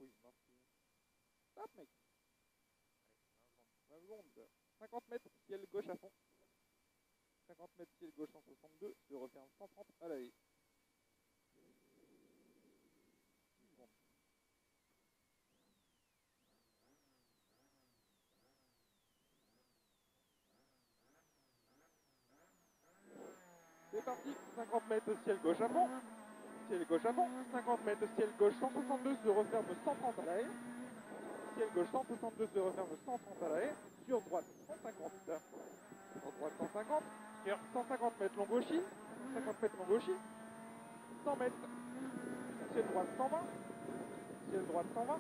Oui, merci. Stop, mec. 20 secondes. 50 mètres, ciel gauche à fond. 50 mètres, ciel gauche 162, se referme 130 à la haie. 10 secondes. C'est parti, 50 mètres, ciel gauche à fond. Ciel gauche à fond. 50 mètres, ciel gauche 162, se referme 130 à la haie. Ciel gauche 162, se referme 130 à la haie. Sur droite 150. Sur droite 150. Sur 150 mètres long gauchis. 50 mètres long gauchis. 100 mètres. Ciel droite 120. Ciel droite 120.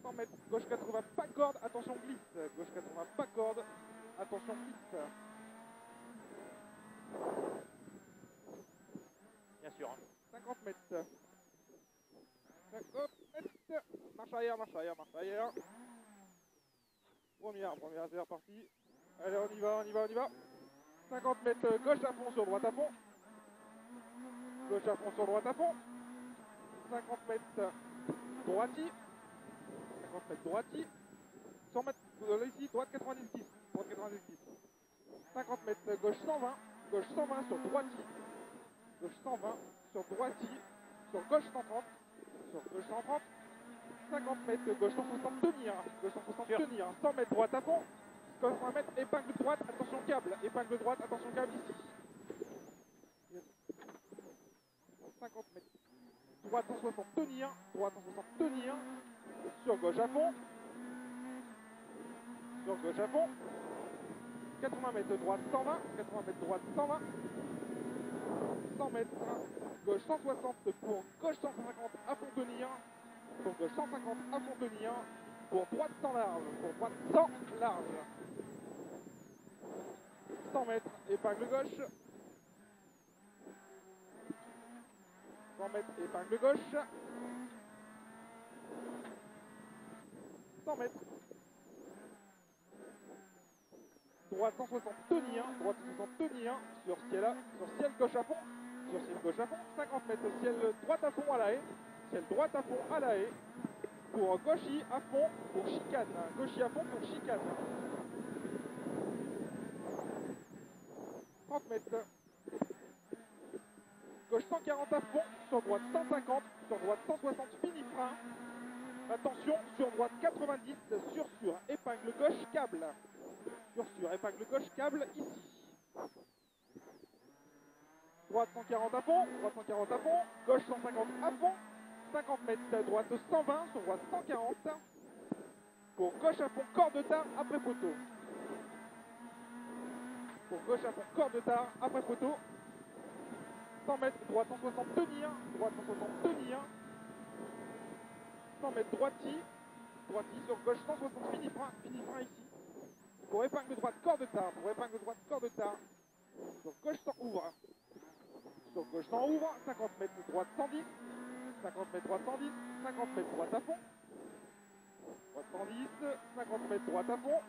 100 mètres. Gauche 80, pas corde. Attention glisse. Gauche 80, pas corde. Attention glisse. Bien sûr. 50 mètres. 50 mètres. Marche arrière, marche arrière, marche arrière. Première, c'est reparti. Allez, on y va, on y va, on y va. 50 mètres gauche à fond sur droite à fond. Gauche à fond sur droite à fond. 50 mètres droiti. 50 mètres droiti. 100 mètres là ici, droite 90 10. Droite 90 10. 50 mètres gauche 120. Gauche 120 sur droiti. Gauche 120 sur droiti. Sur gauche 130. Sur gauche 130. 50 mètres gauche 160 tenir. Gauche 160 tenir. 100 mètres droite à fond. 100 mètres épingle droite, attention câble. Épingle droite, attention câble ici. 50 mètres. Droite 160 tenir. Droite 160 tenir. Sur gauche à fond. Sur gauche à fond. 80 mètres droite 120. 80 mètres droite 120. 100 mètres. Gauche 160 pour gauche 150 à fond tenir. Pour gauche 150 à fond tenir. Pour droite 100 large. Pour droite 100 large. 100 mètres, épingle gauche. 100 mètres, épingle gauche. 100 mètres. Droite 160 tenir. Droite 160 tenir. Sur ciel gauche à fond. Sur ciel gauche à fond. 50 mètres, ciel droite à fond à la haie. Ciel droite à fond à la haie. Pour gauchy à fond pour chicane. Gauchy à fond pour chicane. 30 mètres. Gauche 140 à fond, sur droite 150, sur droite 160, fini frein. Attention, sur droite 90, sur, épingle gauche, câble. Sur, épingle gauche, câble, ici. Droite 140 à fond, droite 140 à fond, gauche 150 à fond. 50 mètres, droite 120, sur droite 140. Pour gauche à fond, corps de tard, après photo. Pour gauche à fond, corps de tard, après photo. 100 mètres, droite 160 tenir, droite 160 tenir. 100 mètres droiti sur gauche 160 fini frein ici. Pour épingle droite corps de tard, pour épingle droite corps de tard. Sur gauche 100 ouvre. Sur gauche 100 ouvre, 50 mètres droite 110. 50 mètres droite 110, 50 mètres droite à fond. Droite 110, 50 mètres droite à fond.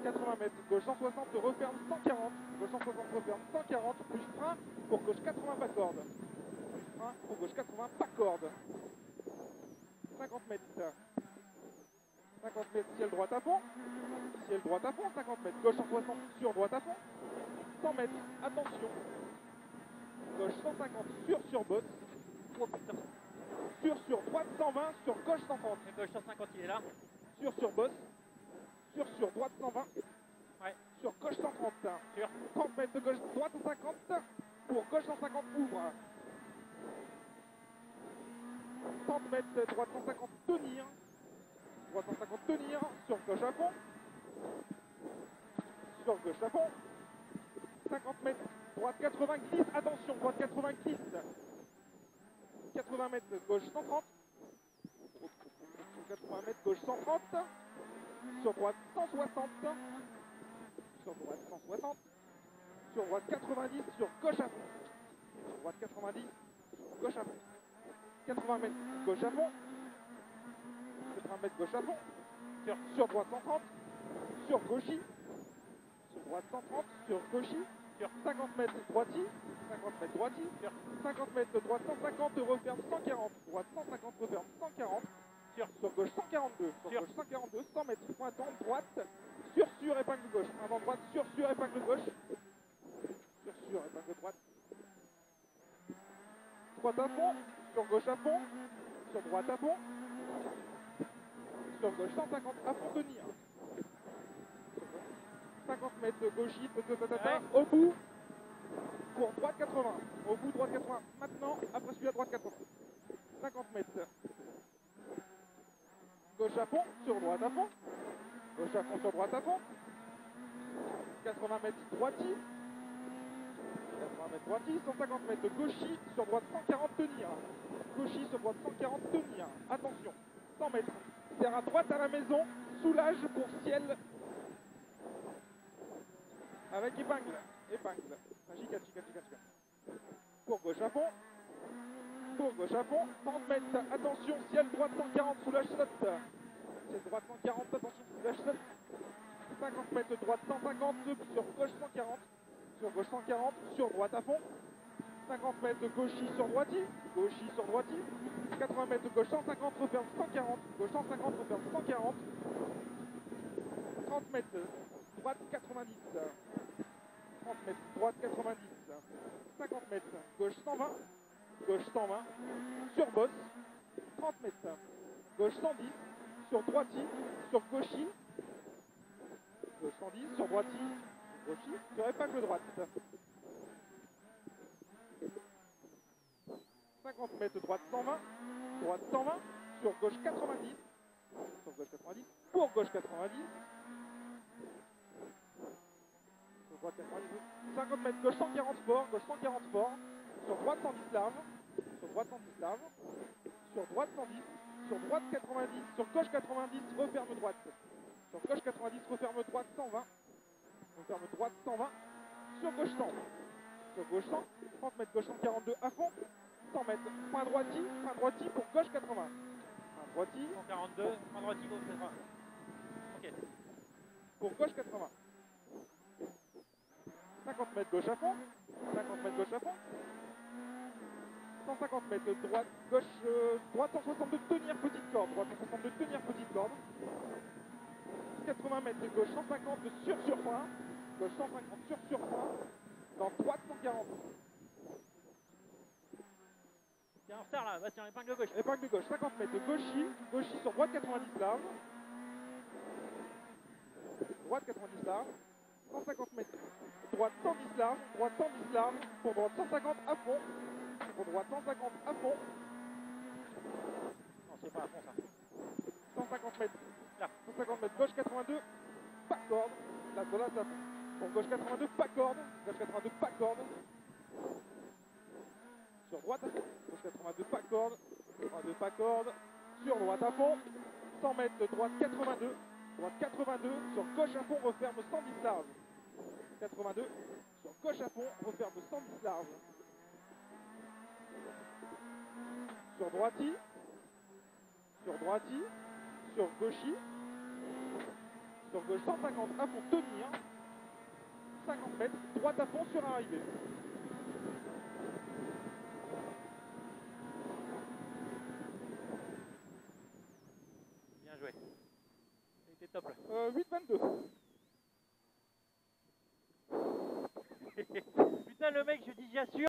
80 mètres, gauche 160 referme 140. Gauche 160 referme 140, plus frein pour gauche 80 pas corde. Plus frein pour gauche 80 pas corde. 50 mètres. 50 mètres, ciel droite à fond. Ciel droite à fond, 50 mètres. Gauche 160 sur droite à fond. 100 mètres, attention. Gauche 150 sur bosse. Oh putain. Sur droite 120, sur gauche 130. Le gauche 150 il est là. Sur bosse. Sur droite 120. Ouais. Sur gauche 130. Sur 30 mètres de gauche, droite 150. Pour gauche 150, ouvre. 30 mètres, droite 150, tenir. Droite 150, tenir. Sur gauche à fond. Sur gauche à fond. 50 mètres, droite 80, glisse. Attention, droite 80, glisse. 80 mètres, gauche 130. 80 mètres, gauche 130. Sur droite 160. Sur droite 160. Sur droite 90, sur gauche à fond. Sur droite 90, sur gauche à fond. 80 mètres, gauche à fond. 80 mètres, gauche à fond. Sur droite 130. Sur gauchy. Sur droite 130, sur gauchy. Sûr. 50 mètres droiti, 50 mètres droiti, Sûr. 50 mètres droite 150, referme 140, droite 150, referme 140, Sûr. sur gauche 142, sur Sûr. gauche 142, 100 mètres, pointant, droite, sur, épingle gauche, avant droite, sur, épingle gauche, sur, épingle droite, droite à fond, sur gauche à fond, sur droite à fond, sur gauche 150, à fond tenir, 50 mètres de gauchiste, Ouais. au bout, cours droite 80, au bout droite 80, maintenant, après celui à droite 80, 50 mètres, gauche à fond, sur droite à fond, gauche à fond, sur droite à fond, 80 mètres droiti, 80 mètres droiti, 150 mètres gauchi, sur droite 140 tenir, gauchi, sur droite 140 tenir, attention, 100 mètres, serre à droite à la maison, soulage pour ciel, avec épingle, chica, pour gauche à fond, 30 mètres, attention, ciel droite 140, soulage slot, ciel droite 140, attention, soulage slot, 50 mètres droite 150, sur gauche 140, sur droite à fond, 50 mètres gauchi sur droiti, 80 mètres gauche 150, referme 140, gauche 150, referme 140, 30 mètres droite 90, 30 mètres droite 90, 50 mètres gauche 120, sur bosse, 30 mètres, gauche 110, sur droiti, sur gauchi, gauche 110, sur droiti, gauchi, sur épingle droite. 50 mètres droite 120, sur gauche 90, pour gauche 90, sur droite 90, 50 mètres gauche 140 fort, sur droite 110 large, sur droite 110, sur droite 90, sur gauche 90, referme droite, sur gauche 90, referme droite 120, sur gauche 100, 30 mètres gauche 142 à fond, 100 mètres, point droiti pour gauche 80, point droiti, 142, point droiti, gauche 80. Ok. pour gauche 80, 50 mètres gauche à fond, 150 mètres droite, droite 162 tenir petite corde, 80 mètres gauche 150 sur frein, gauche 150 sur frein, dans droite 140. Tiens, en retard là, Bastien, épingle gauche. Épingle gauche, 50 mètres gauchi sur droite 90 large, 150 mètres, droite 110 large, pour droite 150 à fond, Non, c'est pas à fond ça. 150 mètres, Là. 150 mètres gauche 82, pas corde, là, voilà, ça, pour gauche 82, pas corde, sur droite à fond, gauche 82, pas corde, sur droite à fond, 100 mètres de droite 82, sur gauche à fond, referme 110 large, 82, sur gauche à fond, referme 110 large, sur droiti, sur gauchi, sur gauche 150 à fond, tenir, 50 mètres, droite à fond sur arrivée. Bien joué. Il était top là. 8,22. Putain, le mec, je dis j'assure.